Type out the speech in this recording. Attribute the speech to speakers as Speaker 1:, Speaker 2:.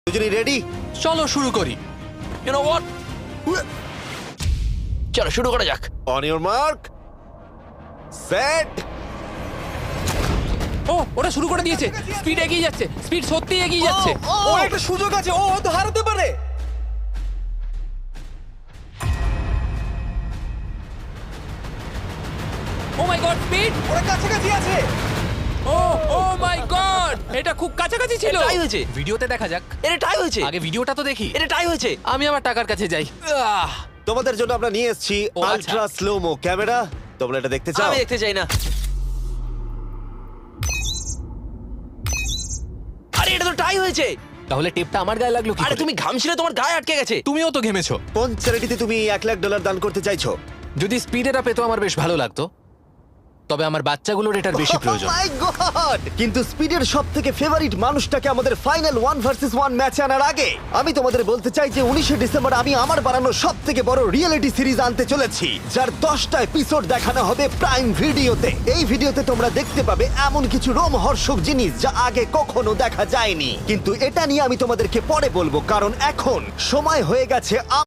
Speaker 1: দুজনেই রেডি?
Speaker 2: চলো শুরু করি।
Speaker 3: ইউ নো হোয়াট, চলো শুরু করা যাক।
Speaker 1: On your mark, set.
Speaker 2: ও ওরা শুরু করে দিয়েছে, স্পিড এগিয়ে যাচ্ছে, স্পিড সত্যি এগিয়ে যাচ্ছে।
Speaker 4: ও একটা সুযোগ আছে, ও হয়তো হারাতে পারে।
Speaker 2: ও মাই গড, স্পিড!
Speaker 4: ওরা কাছাকাছি আছে।
Speaker 2: ও ও মাই গড, এটা খুব কাছাকাছি ছিল।
Speaker 3: টাই হয়েছে,
Speaker 2: ভিডিওতে দেখা যাক।
Speaker 3: এটা টাই হয়েছে,
Speaker 2: আগে ভিডিওটা তো দেখি।
Speaker 3: এটা টাই হয়েছে।
Speaker 2: আমি আমার টাকার কাছে যাই।
Speaker 1: তোমাদের জন্য আমরা নিয়ে এসেছি
Speaker 2: ও, আচ্ছা।
Speaker 1: Ultra slomo camera. তোমরা এটা দেখতে চাও?
Speaker 3: আমি দেখতে চাই না। আরে এটা তো টাই হয়েছে।
Speaker 2: তাহলে টেপটা আমার গায়ে লাগলো কি
Speaker 3: আরে
Speaker 2: করে?
Speaker 3: তুমি ঘামছিলে, তোমার গায়ে আটকে গেছে।
Speaker 2: তুমিও তো ঘেমেছো।
Speaker 1: কোন চ্যারিটিতে তুমি $1,00,000 দান করতে চাইছো?
Speaker 2: যদি স্পিড এটা পেতো আমার বেশ ভালো লাগতো, তবে আমার বাচ্চাগুলোর এটার বেশি প্রয়োজন।
Speaker 1: Oh my God! কিন্তু স্পিডের সবথেকে ফেভারিট মানুষটাকে আমাদের ফাইনাল 1 ভার্সেস 1 ম্যাচে আনার আগে আমি তোমাদের বলতে চাই যে 19শে ডিসেম্বর আমি আমার বানানো সবথেকে বড় রিয়েলিটি সিরিজ আনতে চলেছি, যার 10টা এপিসোড দেখানো হবে প্রাইম ভিডিওতে। এই ভিডিওতে তোমরা দেখতে পাবে এমন কিছু রোমহর্ষক জিনিস যা আগে কখনো দেখা যায়নি। কিন্তু এটা নিয়ে আমি তোমাদেরকে পরে বলবো, কারণ এখন সময় হয়ে গেছে